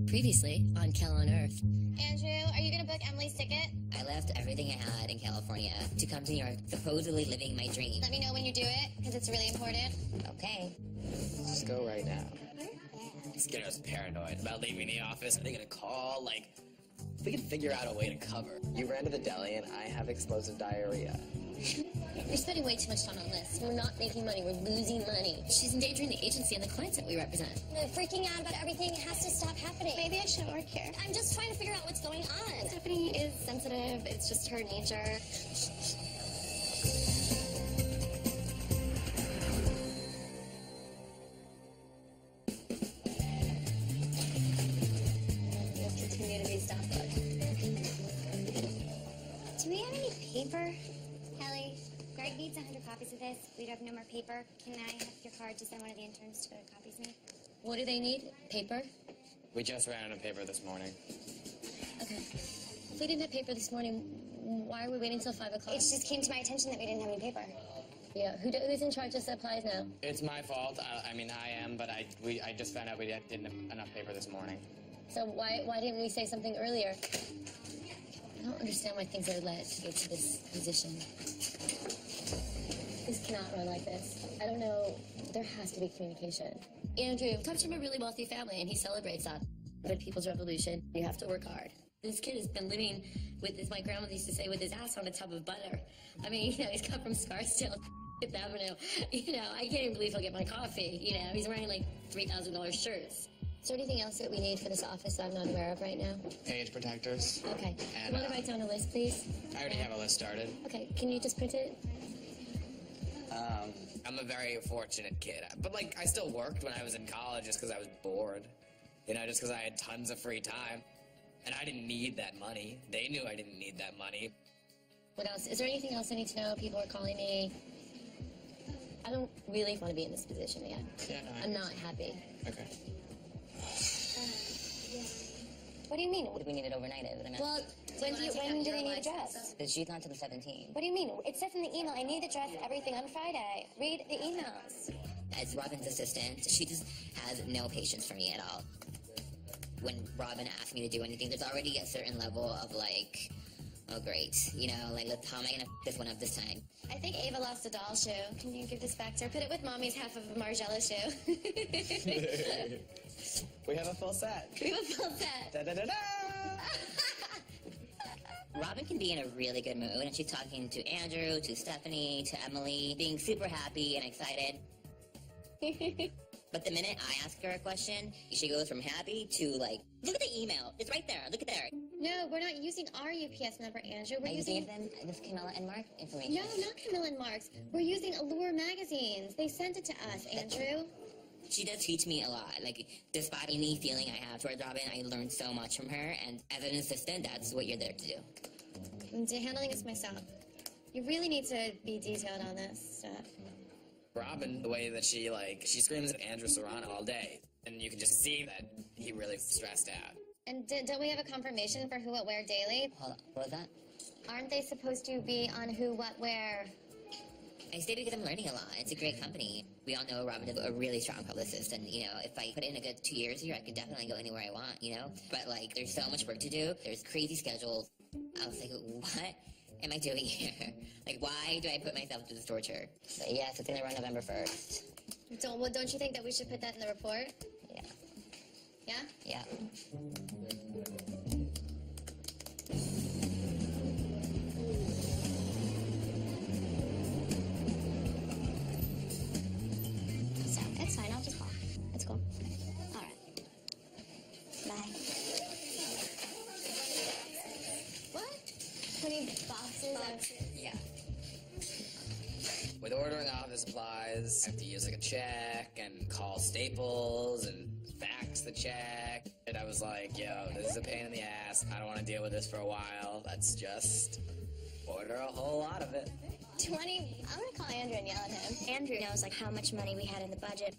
Previously on Kell on Earth. Andrew, are you going to book Emily's ticket? I left everything I had in California to come to New York, supposedly living my dream. Let me know when you do it, because it's really important. Okay. Just go right now. This kiddo's paranoid about leaving the office. Are they gonna call? Like, we can figure out a way to cover. You ran to the deli and I have explosive diarrhea. We're spending way too much time on lists. We're not making money. We're losing money. She's endangering the agency and the clients that we represent. The freaking out about everything has to stop happening. Maybe I shouldn't work here. I'm just trying to figure out what's going on. Stephanie is sensitive. It's just her nature. We'll continue to be stockbook. Do we have any paper? Kelly, Greg needs 100 copies of this. We have no more paper. Can I have your card to send one of the interns to go to copies me? What do they need? Paper? We just ran out of paper this morning. Okay. If we didn't have paper this morning, why are we waiting till 5 o'clock? It just came to my attention that we didn't have any paper. Yeah, who's in charge of supplies now? It's my fault. I mean, I am, but I just found out we didn't have enough paper this morning. So why didn't we say something earlier? I don't understand why things are led to get to this position. This cannot run like this. I don't know. There has to be communication. Andrew comes from a really wealthy family, and he celebrates that. The People's Revolution, you have to work hard. This kid has been living with, as my grandmother used to say, with his ass on a tub of butter. I mean, he's come from Scarsdale, Fifth Avenue. I can't even believe he'll get my coffee. He's wearing like $3,000 shirts. Is there anything else that we need for this office that I'm not aware of right now? Page protectors. Okay. And, You want to write down a list, please? I already have a list started. Okay. Can you just print it? I'm a very fortunate kid. But, I still worked when I was in college just because I was bored. Just because I had tons of free time. And I didn't need that money. They knew I didn't need that money. What else? Is there anything else I need to know? People are calling me. I don't really want to be in this position again. Yeah, no, I'm not happy. Okay. What do you mean? We need it overnight. Well, when do they need a dress? She's not till the 17th. What do you mean? It says in the email, I need the dress, everything on Friday. Read the emails. As Robin's assistant, she just has no patience for me at all. When Robin asks me to do anything, there's already a certain level of oh great, how am I gonna f this one up this time? I think Ava lost a doll shoe. Can you give this back to her? Put it with Mommy's half of a Margiela shoe. We have a full set. We have a full set. Da-da-da-da! Robin can be in a really good mood, and she's talking to Andrew, to Stephanie, to Emily, being super happy and excited. But the minute I ask her a question, she goes from happy to look at the email. It's right there. Look at there. No, we're not using our UPS number, Andrew. We're I using... gave them this Camilla and Mark information. No, not Camilla and Mark's. We're using Allure magazines. They sent it to us, Andrew. She does teach me a lot. Despite any feeling I have towards Robin, I learned so much from her, and as an assistant, that's what you're there to do. I'm handling this myself. You really need to be detailed on this stuff. Robin, the way that she screams at Andrew Serrano all day. And you can just see that he really stressed out. And don't we have a confirmation for Who, What, Where daily? Hold on. What was that? Aren't they supposed to be on Who, What, Where? I stay because I'm learning a lot. It's a great company. We all know Robin is a really strong publicist, and, if I put in a good 2 years here, I could definitely go anywhere I want, But, there's so much work to do. There's crazy schedules. I was like, what am I doing here? Why do I put myself through this torture? But yes, it's going to run November 1st. Don't you think that we should put that in the report? Yeah. Yeah? Yeah. It's fine, I'll just call. It's cool. All right. Bye. What? 20 boxes of... Yeah. With ordering office supplies, I have to use a check and call Staples and fax the check. And I was like, yo, this is a pain in the ass. I don't want to deal with this for a while. Let's just order a whole lot of it. 20... I'm gonna call Andrew and yell at him. Andrew knows how much money we had in the budget.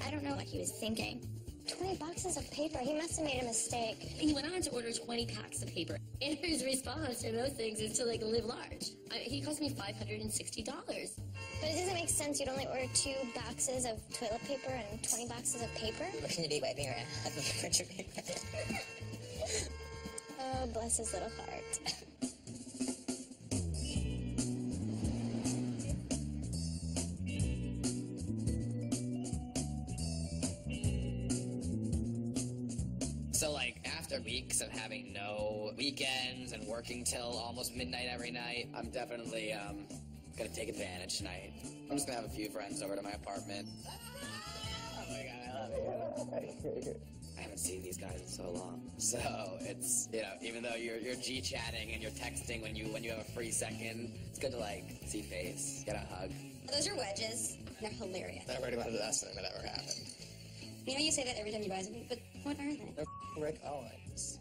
I don't know what he was thinking. 20 boxes of paper. He must have made a mistake. He went on to order 20 packs of paper. Andrew's response to those things is to live large. He cost me $560. But it doesn't make sense. You'd only order 2 boxes of toilet paper and 20 boxes of paper. What can you do wiping your ass with picture paper? Oh, bless his little heart. So, like, after weeks of having no weekends and working till almost midnight every night, I'm definitely, gonna take advantage tonight. I'm just gonna have a few friends over to my apartment. Oh my god, I love you. I haven't seen these guys in so long. So, it's, you know, even though you're G-chatting and you're texting when you have a free second, it's good to, like, see face, get a hug. Those are wedges. They're hilarious. They're pretty much the best thing that ever happened. You know you say that every time you buy something, but what are they? They're Rick Owens.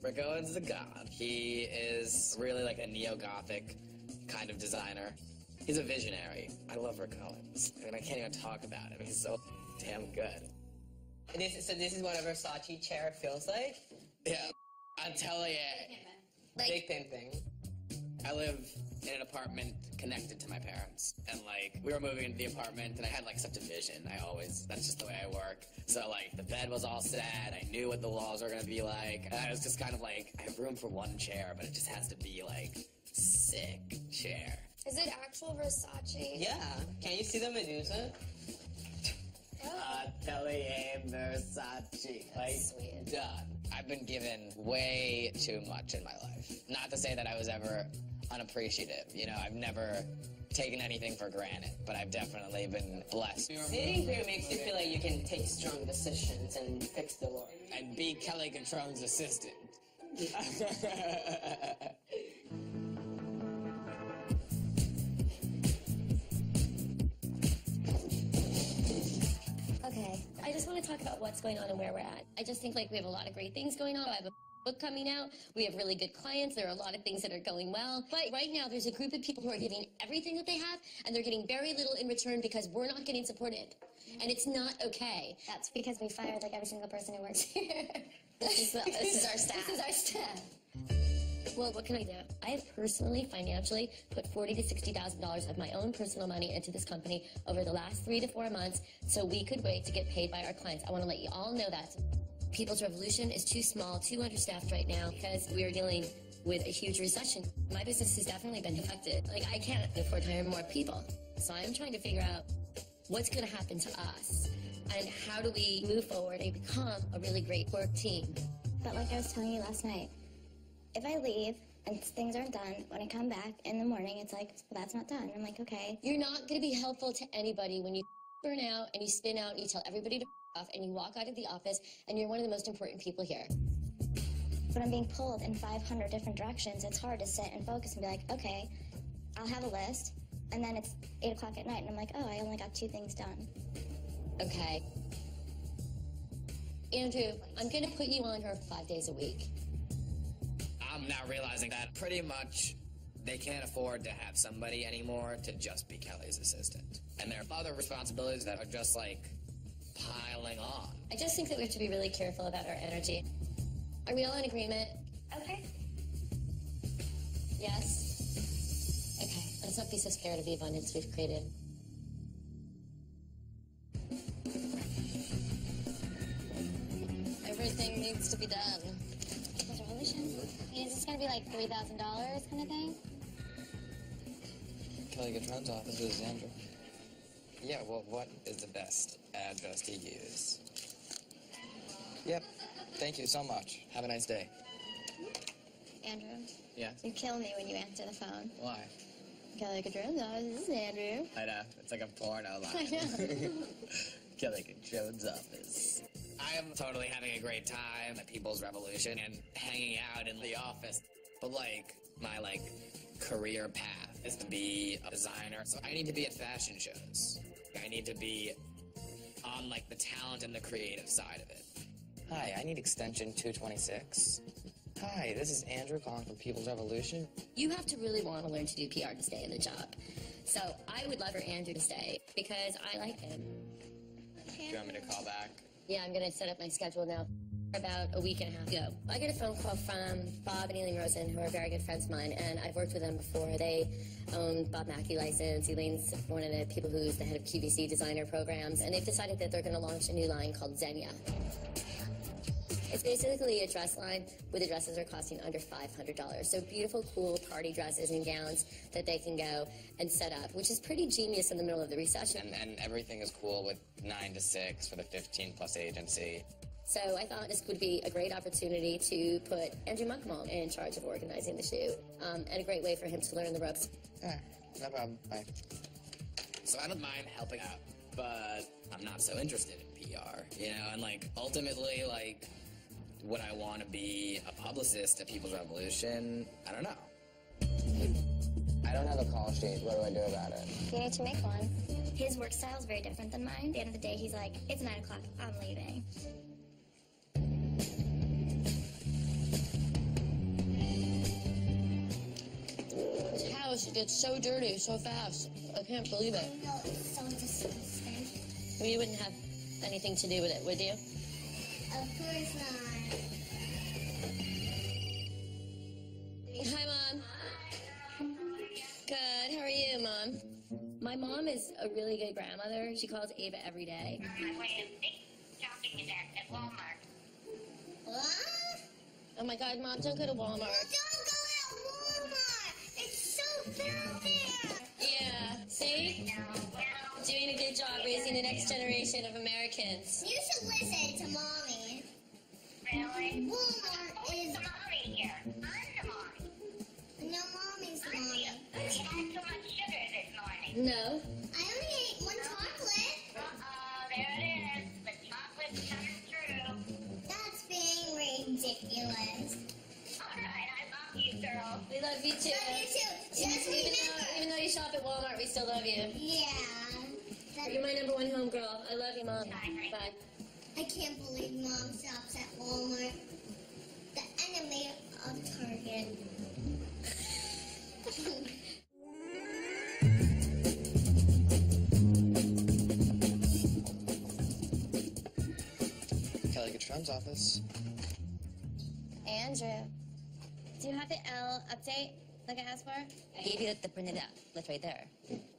Rick Owens is a god. He is really like a neo-Gothic kind of designer. He's a visionary. I love Rick Owens. I mean, I can't even talk about him. He's so damn good. So this is what a Versace chair feels like? Yeah, I'm telling you. Big pimping. I live in an apartment connected to my parents. And, like, we were moving into the apartment, and I had, like, such a vision. That's just the way I work. So, like, the bed was all set. I knew what the walls were gonna be like. And I was just kind of like, I have room for one chair, but it just has to be, like, sick chair. Is it actual Versace? Yeah. Can you see the Medusa? Atelier Versace. Like, sweet. done. I've been given way too much in my life. Not to say that I was ever unappreciative. You know, I've never taken anything for granted, but I've definitely been blessed. Sitting here makes you feel like you can take strong decisions and fix the world. I'd be Kelly Controne's assistant. Okay, I just want to talk about what's going on and where we're at. I just think, like, we have a lot of great things going on. I have a book coming out. We have really good clients. There are a lot of things that are going well. But right now, there's a group of people who are giving everything that they have, and they're getting very little in return because we're not getting supported. And it's not okay. That's because we fired like every single person who works here. This is our staff. This is our staff. Well, what can I do? I have personally, financially, put $40,000 to $60,000 of my own personal money into this company over the last 3 to 4 months so we could wait to get paid by our clients. I want to let you all know that. People's Revolution is too small, too understaffed right now because we are dealing with a huge recession. My business has definitely been affected. Like, I can't afford to hire more people. So I'm trying to figure out what's going to happen to us and how do we move forward and become a really great work team. But like I was telling you last night, if I leave and things aren't done, when I come back in the morning, it's like, well, that's not done. I'm like, okay. You're not going to be helpful to anybody when you burn out and you spin out and you tell everybody to off and you walk out of the office and you're one of the most important people here. When I'm being pulled in 500 different directions, it's hard to sit and focus and be like, okay, I'll have a list. And then it's 8 o'clock at night and I'm like, oh, I only got 2 things done. Okay. Andrew, I'm going to put you on her 5 days a week. I'm now realizing that pretty much they can't afford to have somebody anymore to just be Kelly's assistant. And there are other responsibilities that are just, like, piling on. I just think that we have to be really careful about our energy. Are we all in agreement? Okay. Yes? Okay. Let's not be so scared of the abundance we've created. Everything needs to be done. Revolution? Is this going to be like $3,000 kind of thing? Kelly Controne's office is Andrew. Yeah, well, what is the best address to use? Yep. Thank you so much. Have a nice day. Andrew, Yeah? you kill me when you answer the phone. Why? Kelly Controne's office, this is Andrew. I know. It's like a porno line. I know. Kelly Controne's office. I am totally having a great time at People's Revolution and hanging out in the office. But, like, my, like, career path is to be a designer. So I need to be at fashion shows. I need to be on, like, the talent and the creative side of it. Hi, I need extension 226. Hi, this is Andrew calling from People's Revolution. You have to really want to learn to do PR to stay in the job. So I would love for Andrew to stay because I like him. Do you want me to call back? Yeah, I'm going to set up my schedule now. About a week and a half ago, I get a phone call from Bob and Elaine Rosen, who are very good friends of mine, and I've worked with them before. They own Bob Mackie license. Elaine's one of the people who's the head of QVC designer programs, and they've decided that they're going to launch a new line called Xenia. It's basically a dress line where the dresses are costing under $500. So beautiful, cool party dresses and gowns that they can go and set up, which is pretty genius in the middle of the recession. And everything is cool with 9 to 6 for the 15-plus agency. So I thought this would be a great opportunity to put Andrew Munkmall in charge of organizing the shoot, and a great way for him to learn the ropes. Yeah, no problem. Bye. So I don't mind helping out, but I'm not so interested in PR, you know, and like ultimately, like, would I want to be a publicist at People's Revolution? I don't know. I don't have a call sheet. What do I do about it? You need to make one. His work style is very different than mine. At the end of the day, he's like, it's 9 o'clock, I'm leaving. This house gets so dirty so fast. I can't believe it. No, it's so disgusting. Well, you wouldn't have anything to do with it, would you? Of course not. Hi, Mom. Good. How are you, Mom? My mom is a really good grandmother. She calls Ava every day. I went to a big shopping event at Walmart. What? Oh my God, Mom, don't go to Walmart. Don't go at Walmart! It's so bad there! Yeah, see? Doing a good job raising the next generation of Americans. You should listen to Mommy. Really? Walmart is... The mommy here. I'm the mommy. No, Mommy's the mommy. You had so much sugar this morning. No. I only ate one chocolate. There it is. The chocolate's coming through. That's being ridiculous. All right, I love you, girl. We love you too. Love you too. Just remember. Even though you shop at Walmart, we still love you. Yeah. You're my number one homegirl. I love you, Mom. Bye. I can't believe Mom shops at Walmart. The enemy of Target. Kelly Gatrum's office. Andrew, do you have the L update like I asked for? I gave you the printed out. That's right there.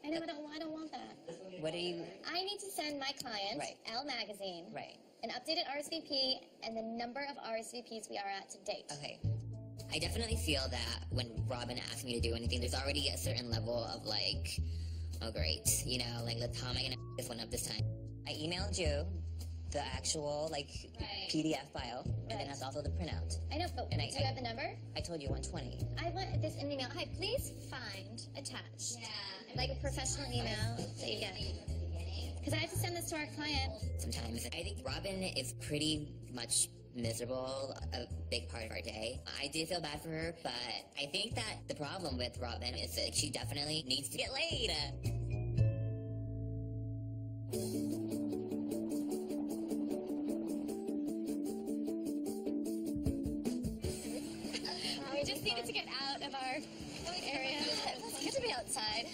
I know, I don't want that. What do you... I need to send my client, Right. L Magazine, Right. an updated RSVP and the number of RSVPs we are at to date. Okay. I definitely feel that when Robin asked me to do anything, there's already a certain level of like, oh great, you know, like how am I gonna this one up this time? I emailed you the actual like PDF file, and then that's also the printout. I know, but And do you have the number? I told you 120. I want this in an email. Hi, please find attached. Yeah. Like a professional email that you get. Because I have to send this to our client. Sometimes I think Robin is pretty much miserable a big part of our day. I do feel bad for her, but I think that the problem with Robin is that she definitely needs to get laid. We just needed to get out of our area. It's good to be outside.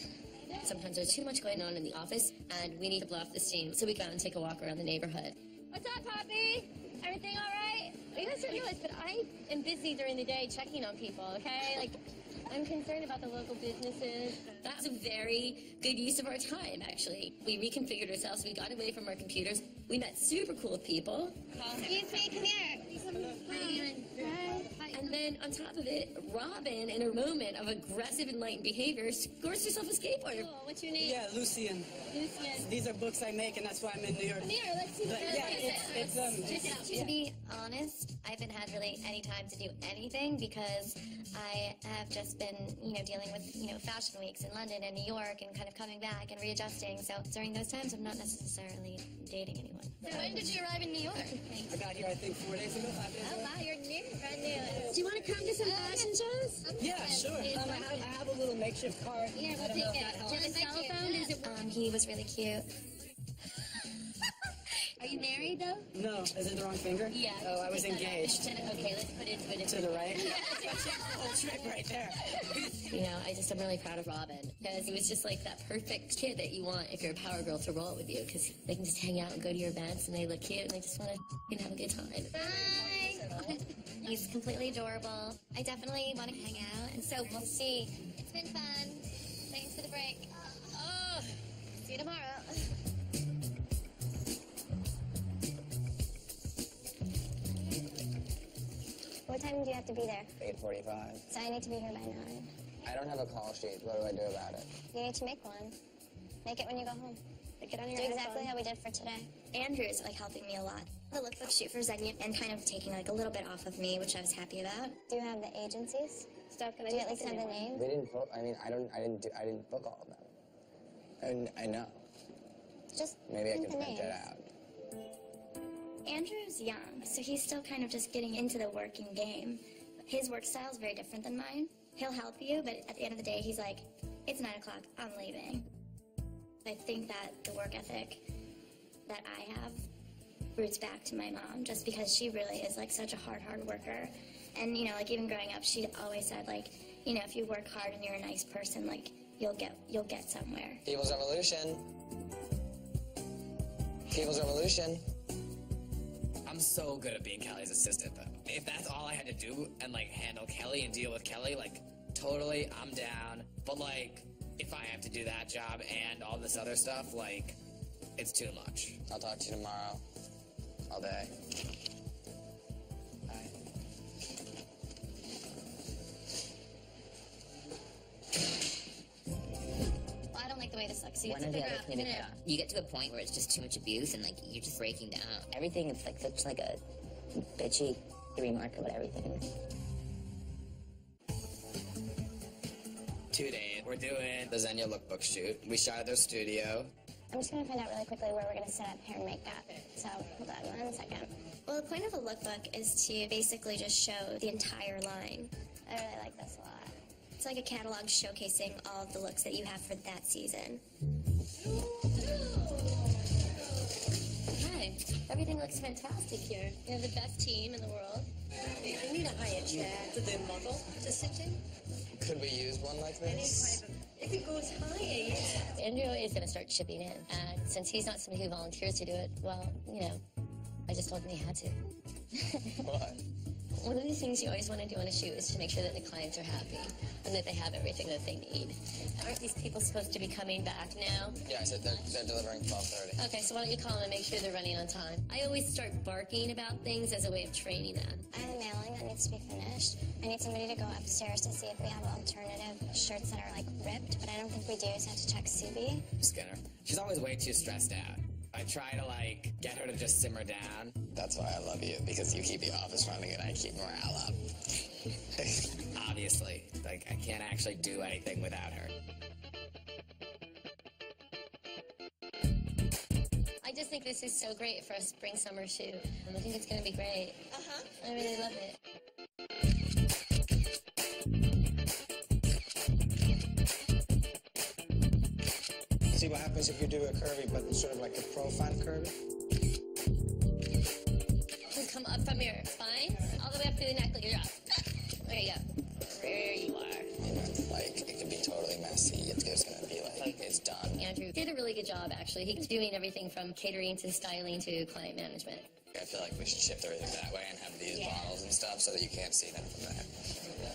Sometimes there's too much going on in the office, and we need to blow off the steam, so we go out and take a walk around the neighborhood. What's up, Poppy? Everything all right? You guys don't realize, but I am busy during the day checking on people, okay? Like, I'm concerned about the local businesses. That's a very good use of our time, actually. We reconfigured ourselves, we got away from our computers, we met super cool people. Excuse me, come here. Hi. And then on top of it, Robin, in her moment of aggressive enlightened behavior, scores herself a skateboard. Cool. What's your name? Yeah, Lucian. Lucian. These are books I make, and that's why I'm in New York. Come here, let's see But what yeah, it is. it's To be honest, I haven't had really any time to do anything because I have just been, dealing with, fashion weeks in London and New York and kind of coming back and readjusting. So during those times, I'm not necessarily dating anyone. So when did you arrive in New York? I got here, I think, 4 days ago, 5 days Oh, ago. wow, you're new, brand new. Do you want to come to some fashion shows? Yeah, sure. I have a little makeshift car. Yeah, we'll I don't know take if that it. helps. Do you have a cell phone? He was really cute. Are you you married though? No, is it the wrong finger? Yeah. Oh, I was Take that out. engaged. Okay, let's put it To the right? That's the whole trick right there. You know, I'm really proud of Robin because he was just like that perfect kid that you want if you're a power girl to roll with you because they can just hang out and go to your events and they look cute and they just want to have a good time. Bye. He's completely adorable. I definitely want to hang out, and so we'll see. It's been fun. Thanks for the break. Oh, see you tomorrow. What time do you have to be there? 8:45. So I need to be here by 9. I don't have a call sheet. What do I do about it? You need to make one. Make it when you go home. Make it on your Do iPhone. exactly how we did for today. Andrew's like helping me a lot. The lookbook shoot for Xenia and kind of taking like a little bit off of me, which I was happy about. Do you have the agencies? Stuff. Do you at least have the names? We didn't book. I mean, I didn't book all of them. I know. Just Maybe I print can the print it names. out. Andrew's young, so he's still kind of just getting into the working game. His work style is very different than mine. He'll help you, but at the end of the day, he's like, it's 9 o'clock, I'm leaving. I think that the work ethic that I have roots back to my mom, just because she really is like such a hard worker. And, you know, like even growing up, she always said like, you know, if you work hard and you're a nice person, like you'll get somewhere. People's Revolution. People's Revolution. I'm so good at being Kelly's assistant, though. If that's all I had to do and, like, handle Kelly and deal with Kelly, like, totally, I'm down. But, like, if I have to do that job and all this other stuff, like, it's too much. I'll talk to you tomorrow. All day. Bye. Well, I don't like the way this looks. So you One have or to the figure other out, can be better. You get to a point where it's just too much abuse and like you're just breaking down. Everything is like such like a bitchy remark about everything. Today, we're doing the Xenia lookbook shoot. We shot at their studio. I'm just going to find out really quickly where we're going to set up hair and makeup. So hold on 1 second. Well, the point of a lookbook is to basically just show the entire line. I really like this a lot. It's like a catalog showcasing all of the looks that you have for that season. Hi. Everything looks fantastic here. You have the best team in the world. I need a higher chair for the model to sit in. Could we use one like this? If it goes higher, yes. Andrew is going to start chipping in. And since he's not somebody who volunteers to do it, well, you know, I just told him he had to. What? One of the things you always want to do on a shoot is to make sure that the clients are happy and that they have everything that they need. Aren't these people supposed to be coming back now? Yeah, I said they're delivering 12:30. Okay, so why don't you call them and make sure they're running on time? I always start barking about things as a way of training them. I have a mailing that needs to be finished. I need somebody to go upstairs to see if we have alternative shirts that are like ripped, but I don't think we do, so I have to check CB. Skinner. She's always way too stressed out. I try to, like, get her to just simmer down. That's why I love you, because you keep the office running and I keep morale up. Obviously. Like, I can't actually do anything without her. I just think this is so great for a spring-summer shoot. I think it's going to be great. I really love it. See what happens if you do a curvy, but sort of like a profile curvy? Just come up from your spine, all the way up to the neck like you're up. There you go. There you are. You know, like, it could be totally messy. It's just gonna be like, it's done. Andrew did a really good job, actually. He's doing everything from catering to styling to client management. I feel like we should shift everything that way and have these bottles and stuff so that you can't see them from there.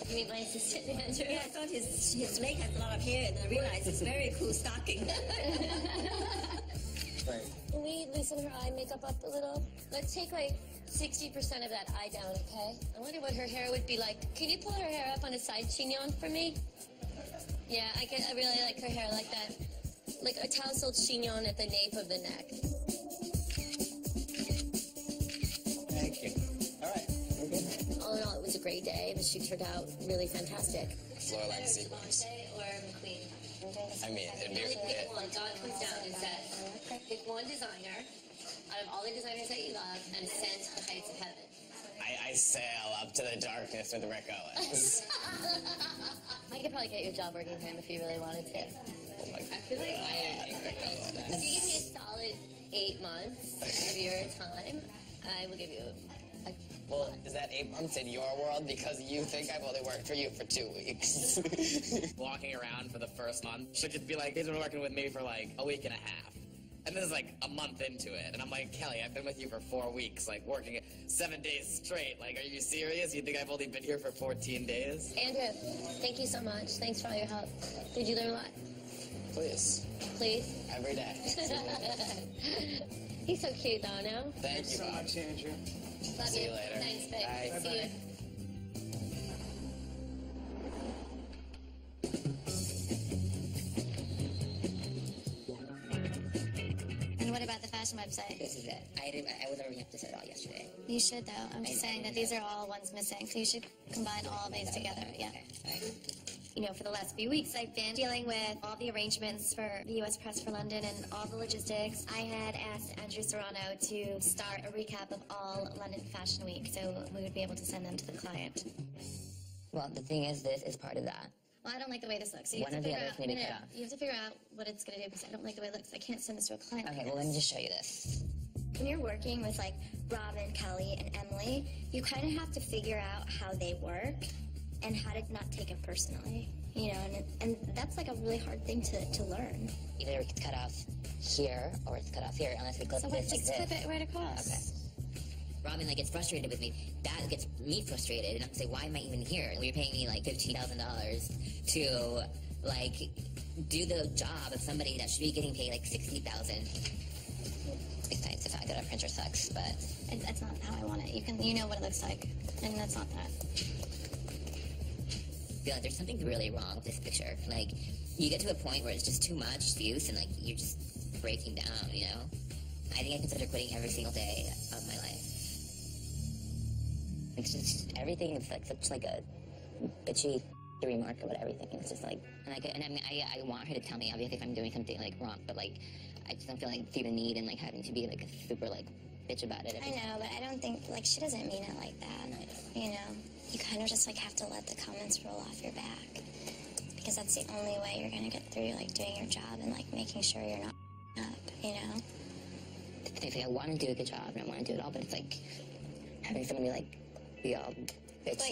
You mean my assistant, Andrew? Yeah, I thought his leg has a lot of hair, and I realized it's very cool stocking. Right. Can we loosen her eye makeup up a little? Let's take like 60% of that eye down, okay? I wonder what her hair would be like. Can you pull her hair up on a side chignon for me? Yeah, I really like her hair like that. Like a tousled chignon at the nape of the neck. Thank you. All right. Okay. All in all, it was a great day. The shoot turned out really fantastic. Floor-length sequence. Or McQueen? I mean, it'd be... Pick one. God comes down and says, pick one designer out of all the designers that you love and ascend to the heights of heaven. I sail up to the darkness with Rick Owens. I could probably get you a job working for him if you really wanted to. I feel like If you give me a solid 8 months of your time, I will give you a Well, is that 8 months in your world? Because you think I've only worked for you for 2 weeks. Walking around for the first month, she'll just be like, he's been working with me for like a week and a half. And this is like a month into it. And I'm like, Kelly, I've been with you for 4 weeks, like working 7 days straight. Like, are you serious? You think I've only been here for 14 days? Andrew, thank you so much. Thanks for all your help. Did you learn a lot? Please. Please? Every day. He's so cute though, no? Thank you so much, Andrew. Love See you later. Thanks, babe. Bye. See you. And what about the fashion website? This is it. I wasn't reading up this at all yesterday. You should, though. I'm just saying that these are all ones missing, so you should combine all of these together. Yeah. You know, for the last few weeks, I've been dealing with all the arrangements for the U.S. Press for London and all the logistics. I had asked Andrew Serrano to start a recap of all London Fashion Week, so we would be able to send them to the client. Well, the thing is, this is part of that. Well, I don't like the way this looks. So One or the other can be cut off. You have to figure out what it's going to do because I don't like the way it looks. I can't send this to a client. Okay, well, let me just show you this. When you're working with like Robin, Kelly, and Emily, you kind of have to figure out how they work and how to not take it personally. You know, and that's like a really hard thing to learn. Either it's cut off here or it's cut off here, unless we clip So this like just this. clip it right across. Okay. Robin like gets frustrated with me. That gets me frustrated, and I'm say, why am I even here? You're paying me like $15,000 to like do the job of somebody that should be getting paid like $60,000. Besides the fact that our printer sucks, but That's not how I want it. You know what it looks like, and that's not that. I feel like there's something really wrong with this picture. Like, you get to a point where it's just too much use, and like you're just breaking down. You know, I think I consider quitting every single day of my life. It's just everything is like such like a bitchy remark about everything. It's just like, and I mean, I want her to tell me obviously if I'm doing something like wrong, but like I just don't feel like feel the need and like having to be like a super like bitch about it. I know, but I don't think like she doesn't mean it like that. You know, you kind of just like have to let the comments roll off your back because that's the only way you're gonna get through like doing your job and like making sure you're not up. You know. It's like I want to do a good job and I want to do it all, but it's like having somebody like be all bitchy. But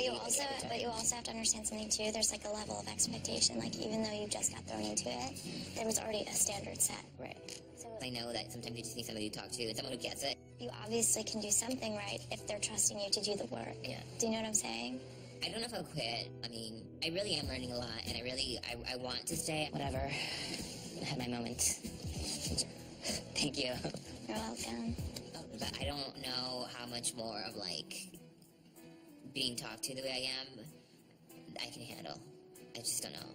you also have to understand something too. There's like a level of expectation. Like even though you just got thrown into it, there was already a standard set. Right. So I know that sometimes you just need somebody to talk to and someone who gets it. You obviously can do something right if they're trusting you to do the work. Yeah. Do you know what I'm saying? I don't know if I'll quit. I mean, I really am learning a lot, and I want to stay. Whatever. I had my moment. Thank you. You're welcome. But I don't know how much more of like being talked to the way I am I can handle. I just don't know.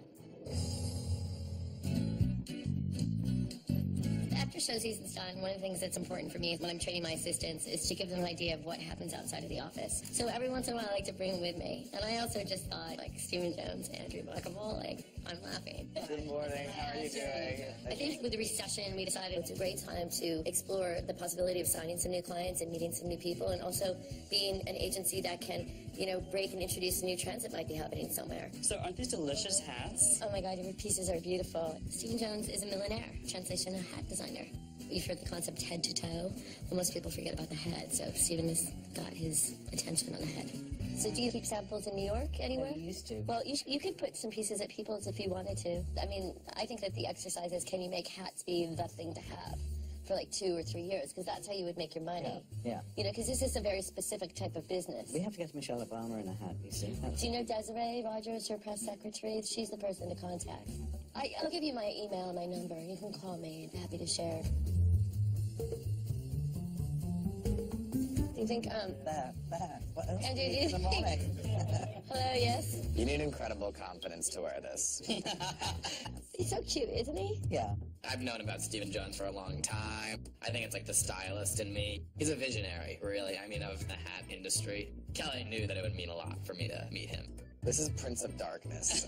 After show season's done, one of the things that's important for me when I'm training my assistants is to give them an idea of what happens outside of the office. So every once in a while I like to bring them with me. And I also just thought, like, Stephen Jones, Andrew Buckable, like, I'm laughing. Good morning. How are you doing? I think with the recession, we decided it's a great time to explore the possibility of signing some new clients and meeting some new people, and also being an agency that can, you know, break and introduce new trends that might be happening somewhere. So aren't these delicious hats? Oh my God, your pieces are beautiful. Stephen Jones is a millionaire, translation, a hat designer. You've heard the concept head to toe. Well, most people forget about the head, so Stephen has got his attention on the head. So do you keep samples in New York anywhere? I used to. Well, you could put some pieces at People's if you wanted to. I mean, I think that the exercise is, can you make hats be the thing to have for like 2 or 3 years? Because that's how you would make your money. Yeah. You know, because this is a very specific type of business. We have to get Michelle Obama in a hat, you see. Do you know Desiree Rogers, her press secretary? She's the person to contact. I'll give you my email and my number. You can call me. I'm happy to share. Do you think, That. What else? Andrew, do you In the morning. Hello, yes? You need incredible confidence to wear this. He's so cute, isn't he? Yeah. I've known about Stephen Jones for a long time. I think it's like the stylist in me. He's a visionary, really. I mean, of the hat industry. Kelly knew that it would mean a lot for me to meet him. This is Prince of Darkness.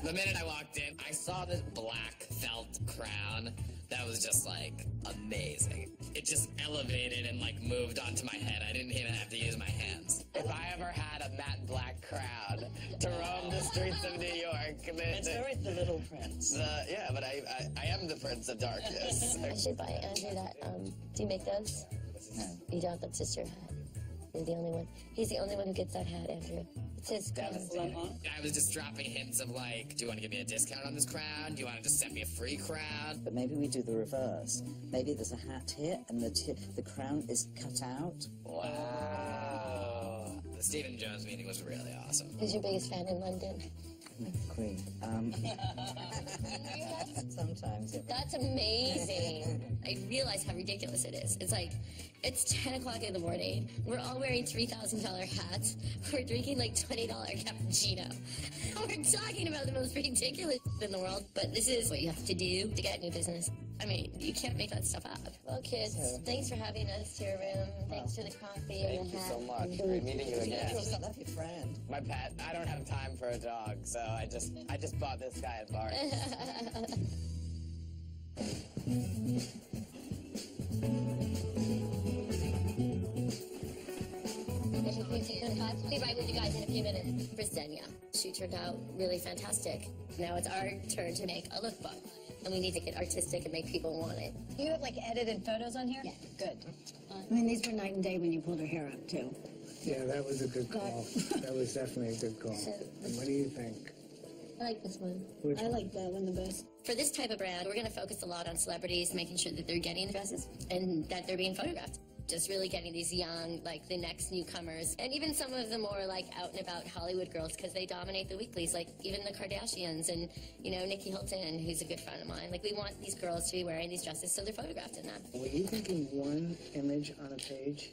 The minute I walked in, I saw this black felt crown that was just like amazing. It just elevated and like moved onto my head. I didn't even have to use my hands. If I ever had a matte black crown to roam the streets of New York, It's very, the little prince. Yeah, but I am the Prince of Darkness. I should buy Andrew that. Do you make those? No. You don't. That's just your hat. You're the only one. He's the only one who gets that hat, Andrew. It's his crown. I was just dropping hints of like, do you want to give me a discount on this crown? Do you want to just send me a free crown? But maybe we do the reverse. Maybe there's a hat here, and the crown is cut out. Wow. The Stephen Jones meeting was really awesome. Who's your biggest fan in London? Queen. Sometimes. Yeah. That's amazing. I realize how ridiculous it is. It's like, it's 10 o'clock in the morning. We're all wearing $3,000 hats. We're drinking like $20 cappuccino. We're talking about the most ridiculous in the world. But this is what you have to do to get new business. I mean, you can't make that stuff up. Well, kids, thanks for having us to your room. Thanks for the coffee and the hat. Thank you so much. Great meeting you again. I love your friend. My pet. I don't have time for a dog, so I just bought this guy at bar. I'll be right with you guys in a few minutes. For Xenia, she turned out really fantastic. Now it's our turn to make a lookbook. And we need to get artistic and make people want it. You have like edited photos on here? Yeah. Good. I mean, these were night and day when you pulled her hair up too. Yeah, that was a good call. That was definitely a good call. And what do you think? I like this one. I like that one the best. For this type of brand, we're going to focus a lot on celebrities, making sure that they're getting dresses and that they're being photographed. Just really getting these young, like the next newcomers, and even some of the more like out and about Hollywood girls, because they dominate the weeklies, like even the Kardashians and, you know, Nikki Hilton, who's a good friend of mine. Like, we want these girls to be wearing these dresses so they're photographed in them. Were you thinking one image on a page?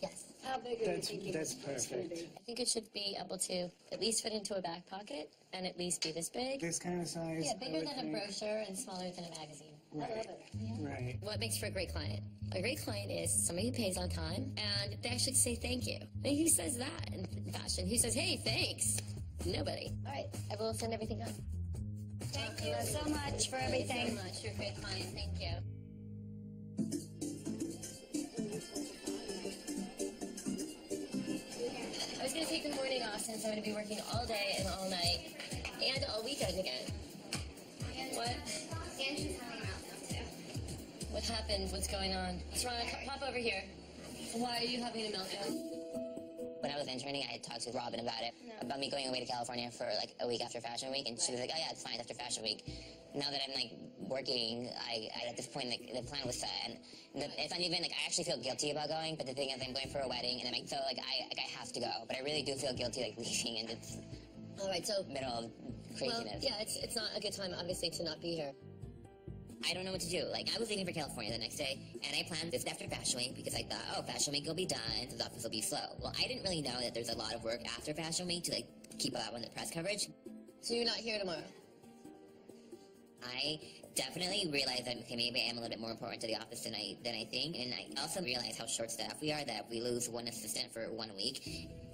Yes. How big are you thinking? That's it's gonna perfect. be? I think it should be able to at least fit into a back pocket and at least be this big. This kind of size. Yeah, I bigger would than a think. brochure and smaller than a magazine. I love it. Right. What makes for a great client? A great client is somebody who pays on time and they actually say thank you. And who says that in fashion? Who says, hey, thanks? Nobody. All right, I will send everything up. Thank you so much for everything. Thank you so much. You're a great client. Thank you. I was going to take the morning off since I'm going to be working all day and all night and all weekend again. What? Andrew's having a meltdown too. What happened? What's going on? Serana, pop over here. Why are you having a meltdown? When I was interning, I had talked to Robin about it, about me going away to California for like a week after Fashion Week, and she was like, oh yeah, it's fine, it's after Fashion Week. Now that I'm like working, I at this point, like, the plan was set, and it's not even, like, I actually feel guilty about going, but the thing is I'm going for a wedding, and so like I have to go, but I really do feel guilty like leaving, and it's All right, so middle of craziness. well, yeah, it's not a good time, obviously, to not be here. I don't know what to do. Like, I was leaving for California the next day, and I planned this after Fashion Week because I thought, oh, Fashion Week will be done, so the office will be slow. Well, I didn't really know that there's a lot of work after Fashion Week to, like, keep up on the press coverage. So you're not here tomorrow? I definitely realized that, okay, maybe I am a little bit more important to the office than I think, and I also realized how short-staffed we are, that if we lose one assistant for 1 week,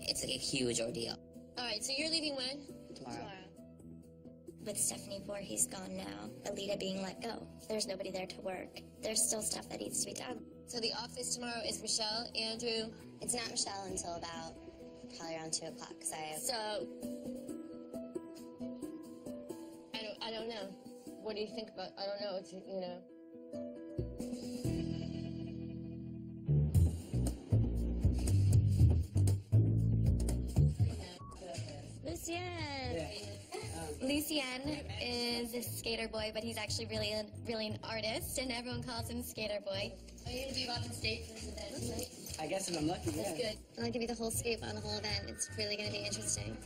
it's like a huge ordeal. All right, so you're leaving when? Tomorrow. With Stephanie Voorhees gone now, Alita being let go, there's nobody there to work. There's still stuff that needs to be done. So the office tomorrow is Michelle, Andrew. It's not Michelle until about probably around 2 o'clock. So I don't know. What do you think about? I don't know. It's, you know. Lucienne. Lucienne is a skater boy, but he's actually really an artist, and everyone calls him Skater Boy. Are you gonna be walking stage for this event, right? I guess if I'm lucky, yeah. That's good. I'm gonna give you the whole scoop on the whole event. It's really gonna be interesting.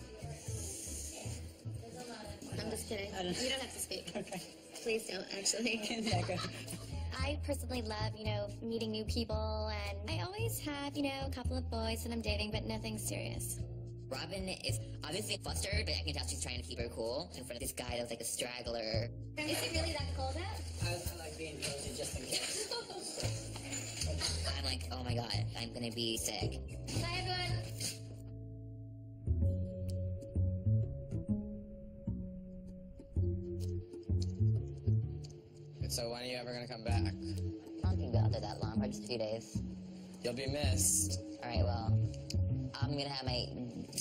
I'm just kidding. You don't have to speak. Okay. Please don't, actually. Yeah, good. I personally love, meeting new people, and I always have, a couple of boys that I'm dating, but nothing serious. Robin is obviously flustered, but I can tell she's trying to keep her cool in front of this guy that was like a straggler. Is it really that cold out? I like being cozy just in case. I'm like, oh my god, I'm gonna be sick. Bye, everyone. So when are you ever gonna come back? I don't think I'll do that long, for just a few days. You'll be missed. Alright, well, I'm gonna have my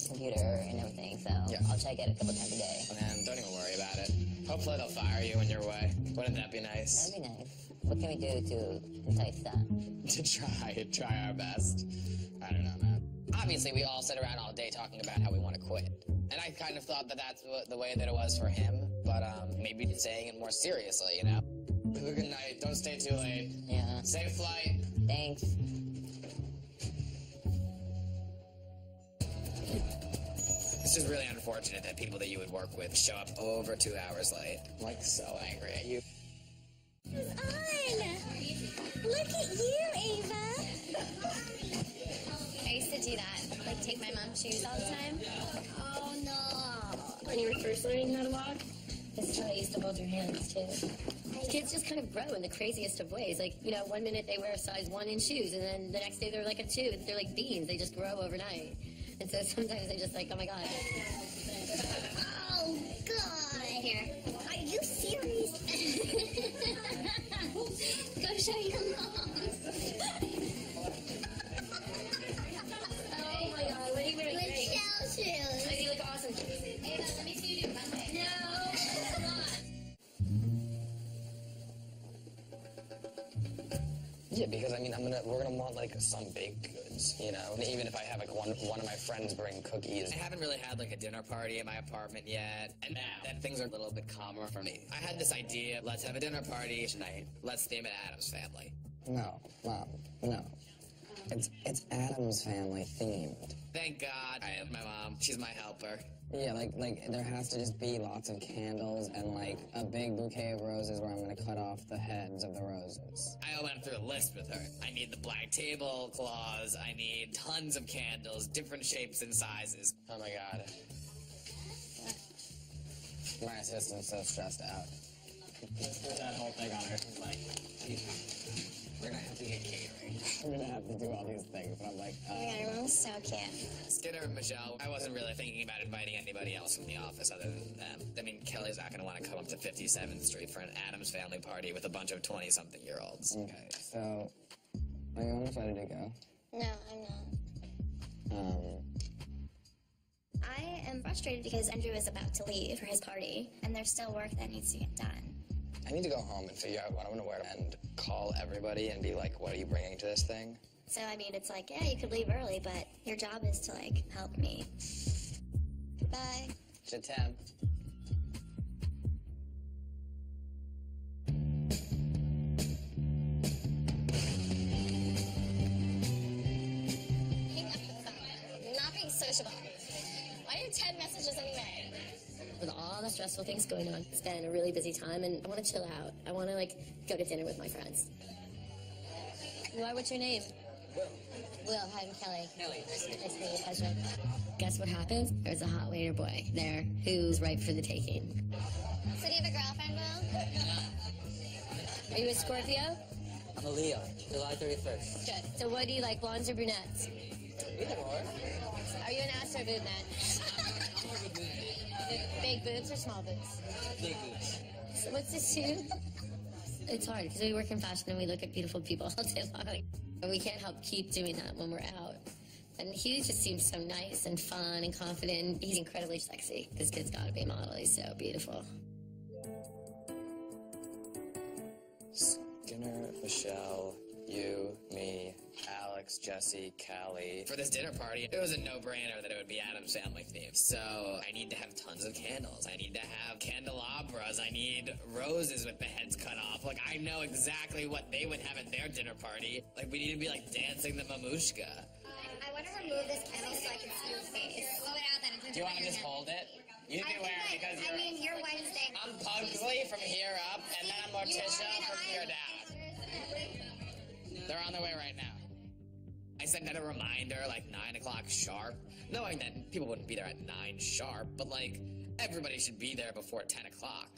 computer and everything, so I'll check it a couple times a day. Man, don't even worry about it. Hopefully they'll fire you when you're away. Wouldn't that be nice? That'd be nice. What can we do to entice that? To try our best. I don't know, man. Obviously, we all sit around all day talking about how we want to quit. And I kind of thought that that's the way that it was for him, but maybe saying it more seriously, you know? Have a good night. Don't stay too late. Yeah. Safe flight. Thanks. It's just really unfortunate that people that you would work with show up over 2 hours late. I'm like so angry at you. What's on? Look at you, Ava. I used to do that, like take my mom's shoes all the time. Oh no! When you were first learning how to walk, this is how I used to hold your hands too. Kids just kind of grow in the craziest of ways. Like, you know, one minute they wear a size 1 in shoes, and then the next day they're like a 2. They're like beans. They just grow overnight. And so sometimes they just like, oh my god. Oh, God. Here. Are you serious? Go show your mom. Oh my god, what are you wearing? Michelle shoes. You look awesome. Ava, let me see you do Monday. No! Come on. Yeah, because I mean, we're gonna want like some baked goods, you know. And even if I have like one of my friends bring cookies. I haven't really had like a dinner party in my apartment yet, and now that things are a little bit calmer for me. I had this idea: let's have a dinner party tonight. Let's theme it Adam's Family. No, Mom, no. It's Adam's Family themed. Thank God I have my mom. She's my helper. Yeah, like there has to just be lots of candles and like a big bouquet of roses where I'm gonna cut off the heads of the roses. I went through a list with her. I need the black tablecloths. I need tons of candles, different shapes and sizes. Oh my God. My assistant's so stressed out. Put that whole thing on her. She's like, we're gonna have to get catering. We're gonna have to do all these things. And I'm like, Oh my God, your mom's so cute. Skinner and Michelle, I wasn't really thinking about inviting anybody else from the office other than them. I mean, Kelly's not gonna want to come up to 57th Street for an Adam's Family party with a bunch of 20-something-year-olds. okay, so are you almost ready to go? No, I'm not. I am frustrated because Andrew is about to leave for his party, and there's still work that needs to get done. I need to go home and figure out what I'm gonna wear and call everybody and be like, what are you bringing to this thing? So, I mean, it's like, yeah, you could leave early, but your job is to, like, help me. Bye. Chatem. Hang up the phone. Not being sociable. Why are 10 messages anyway? With all the stressful things going on, it's been a really busy time, and I want to chill out. I want to, like, go to dinner with my friends. Why, what's your name? Will. Hi, I'm Kelly. Kelly. Nice to meet you. Pleasure. Guess what happens? There's a hot waiter boy there who's ripe for the taking. So do you have a girlfriend, Will? Are you a Scorpio? I'm a Leo, July 31st. Good. So what do you like, blondes or brunettes? Either or. Are you an ass or a boob man? Big boobs or small boobs? Big boobs. So what's this too? It's hard because we work in fashion and we look at beautiful people all day long. And we can't help keep doing that when we're out. And he just seems so nice and fun and confident. He's incredibly sexy. This kid's got to be a model. He's so beautiful. Skinner, Michelle, you, me, Alex, Jesse, Callie. For this dinner party, it was a no-brainer that it would be Adam's Family themed. So I need to have tons of candles. I need to have candelabras. I need roses with the heads cut off. Like, I know exactly what they would have at their dinner party. Like, we need to be, like, dancing the mamushka. I want to remove this candle so I can see your face. Blow it out then. Do you want to just hold it? You do wear it because you're... I mean, you're Wednesday. I'm Pugsley from here up, and then I'm Morticia from here down. They're on their way right now. I sent out a reminder, like 9 o'clock sharp, knowing that people wouldn't be there at 9 sharp, but like, everybody should be there before 10 o'clock.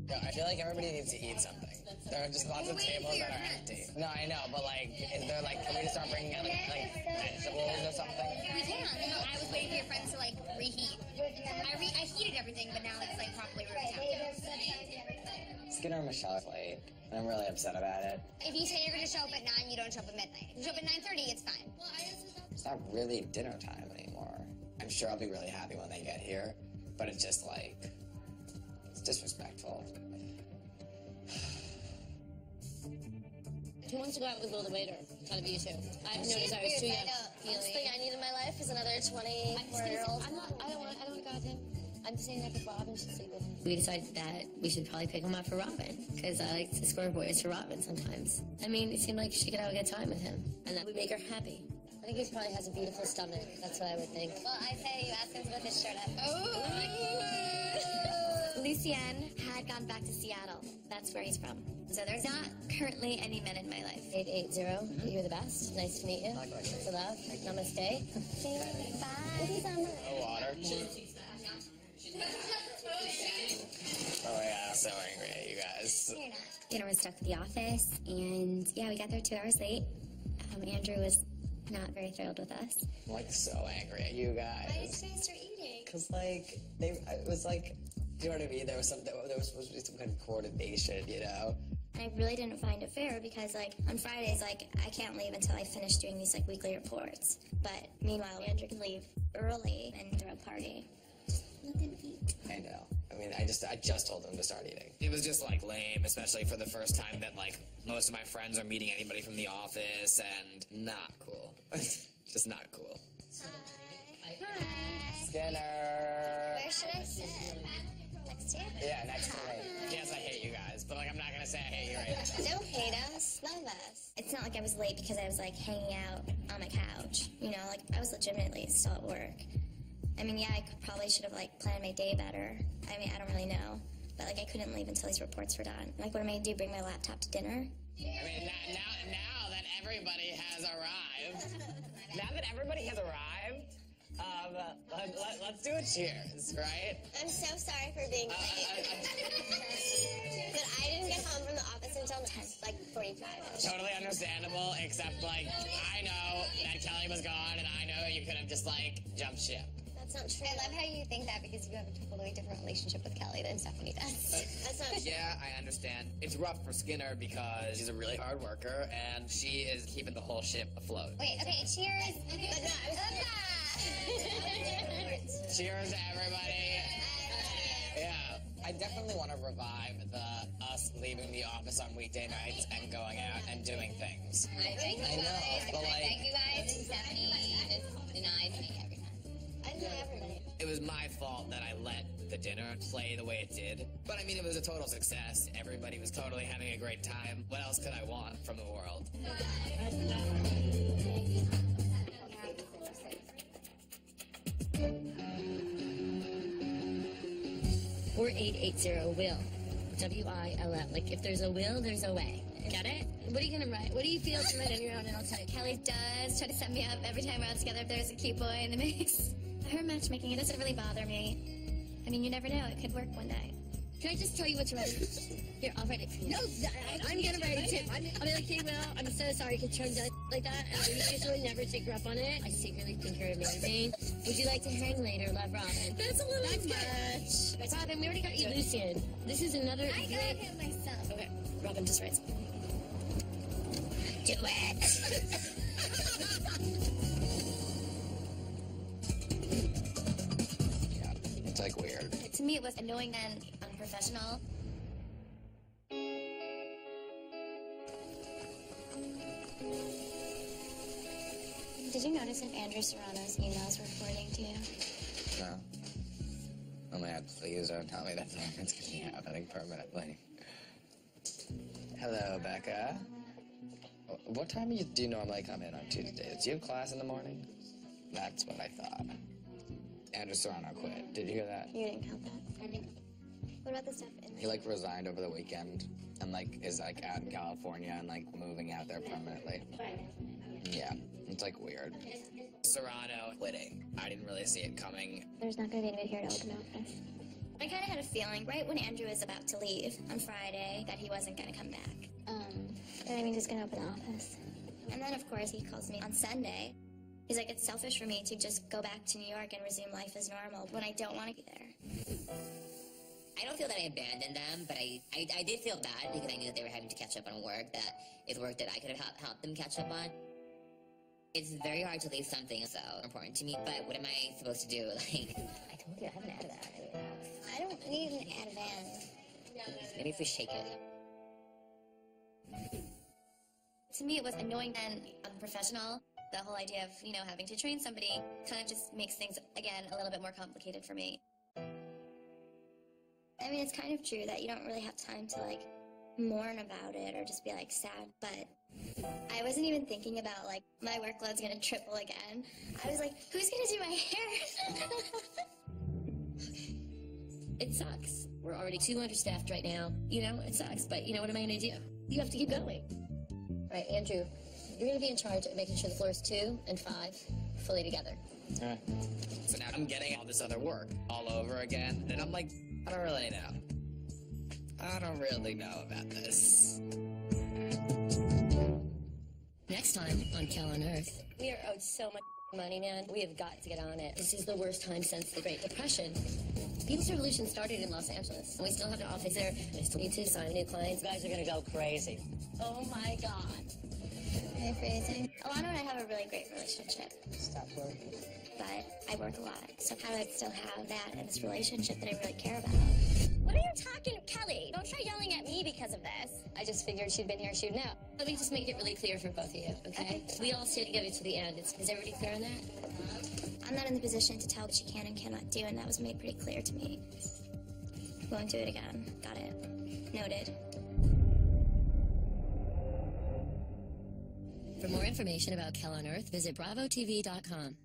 Yeah, I feel like everybody needs to eat something. There are just lots of tables that are empty. No, I know, but like, is there like, can we just start bringing out like vegetables or something? We can. I was waiting for your friends to like reheat. I heated everything, but now it's like properly room temp. Skinner and Michelle is late. And I'm really upset about it. If you say you're going to show up at 9, you don't show up at midnight. If you show up at 9:30, it's fine. It's not really dinner time anymore. I'm sure I'll be really happy when they get here, but it's just like, it's disrespectful. Who wants to go out with Will the waiter? Out of you two. I have no desire to young. The thing I need in my life is another 24-year-old. I don't want to go with him. I'm just saying that because Robin should sleep with him. We decided that we should probably pick him up for Robin, because I like to score boys for Robin sometimes. I mean, it seemed like she could have a good time with him, and that would make her happy. I think he probably has a beautiful stomach. That's what I would think. Well, I say you ask him to put his shirt up. Oh! Lucienne had gone back to Seattle. That's where he's from. So there's not currently any men in my life. 880, you're the best. Nice to meet you. To love. Namaste. Bye. Thank you so much. No water. Oh yeah, so angry at you guys. You're not. Dinner was stuck at the office, and yeah, we got there 2 hours late. Andrew was not very thrilled with us. I'm like so angry at you guys. Why did you guys start eating? Cause like it was like, you know what I mean? There was supposed to be some kind of coordination, you know. I really didn't find it fair because, like, on Fridays, like, I can't leave until I finish doing these, like, weekly reports. But meanwhile, Andrew can leave early and throw a party. Nothing to eat. I know. I mean, I just told them to start eating. It was just like lame, especially for the first time that like most of my friends are meeting anybody from the office, and not cool. Just not cool. Hi. Skinner. Where should I sit? Next to you? Yeah, next to me. Yes, I hate you guys, but like I'm not gonna say I hate you right now. Don't hate us. Love us. It's not like I was late because I was like hanging out on my couch. You know, like I was legitimately still at work. I mean, yeah, I probably should have like planned my day better. I mean, I don't really know. But like I couldn't leave until these reports were done. Like what am I gonna do, bring my laptop to dinner? I mean, now that everybody has arrived, let's do a cheers, right? I'm so sorry for being late. But I didn't get home from the office until 10:45. Totally understandable, except like I know that Kelly was gone, and I know you could have just like jumped ship. That's not true. I love how you think that because you have a totally different relationship with Kelly than Stephanie does. That's not true. Yeah, I understand. It's rough for Skinner because she's a really hard worker and she is keeping the whole ship afloat. Wait, okay, cheers. But no, Cheers, everybody. Yeah, I definitely want to revive us leaving the office on weekday nights and going out and doing things. I know, but like... Thank you guys, and Stephanie just denied me every time. I know everybody. It was my fault that I let the dinner play the way it did. But I mean, it was a total success. Everybody was totally having a great time. What else could I want from the world? We're 880 Will. W-I-L-L. Like, if there's a will, there's a way. Get it? What are you gonna write? What do you feel to write on your own? And I'll tell you. Kelly does try to set me up every time we're out together if there's a cute boy in the mix. Her matchmaking, it doesn't really bother me. I mean, you never know. It could work one night. Can I just tell you what to write? Here, I'll write it. No, I'm gonna write it too. I'll be like, hey, Will, I'm so sorry you turned out like that. And I usually never take her up on it. I secretly think you're amazing. Would you like to hang later? Love, Robin. That's a little much. Robin, we already got you Lucian. This is another. I got him myself. Okay, Robin, just write something. Do it. It's like weird. To me, it was annoying and unprofessional. Did you notice if Andrew Serrano's emails were forwarding to you? No. Oh my God, please don't tell me that it's gonna be happening permanently. Hello, Becca. What time do you normally come in on Tuesdays? Do you have class in the morning? That's what I thought. Andrew Serrano quit. Did you hear that? You didn't count that. What about the stuff in He like resigned over the weekend and like is like out in California and like moving out there permanently. Yeah, it's like weird. Serrano quitting. I didn't really see it coming. There's not going to be anybody here to open the office. I kind of had a feeling right when Andrew was about to leave on Friday that he wasn't going to come back. That I mean, he's going to open the office. And then, of course, he calls me on Sunday. He's like, it's selfish for me to just go back to New York and resume life as normal when I don't want to be there. I don't feel that I abandoned them, but I did feel bad because I knew that they were having to catch up on work that is work that I could have helped them catch up on. It's very hard to leave something so important to me, but what am I supposed to do? Like, I told you I have an Ativan. I don't need an Ativan. Maybe if we shake it. To me, it was annoying and unprofessional. The whole idea of, having to train somebody kind of just makes things, again, a little bit more complicated for me. I mean, it's kind of true that you don't really have time to, mourn about it or just be, sad, but I wasn't even thinking about, my workload's gonna triple again. I was like, who's gonna do my hair? It sucks. We're already too understaffed right now. It sucks, but what am I gonna do? You have to keep going. All right, Andrew, you're gonna be in charge of making sure the floors 2 and 5 fully together. All right. So now I'm getting all this other work all over again, and I'm like, I don't really know. I don't really know about this. Next time on Kell on Earth. We are owed so much money, man. We have got to get on it. This is the worst time since the Great Depression. People's Revolution started in Los Angeles. We still have an office there. We still need to sign new clients. You guys are gonna go crazy. Oh my God. Are you freezing? Alana and I have a really great relationship. Stop working. But I work a lot, so how do I still have that in this relationship that I really care about? What are you talking, Kelly? Don't try yelling at me because of this. I just figured she'd been here, she'd know. Let me just make it really clear for both of you, okay? We all stay together to the end. Is everybody clear on that? I'm not in the position to tell what she can and cannot do, and that was made pretty clear to me. Won't do it again. Got it. Noted. For more information about Kell on Earth, visit bravotv.com.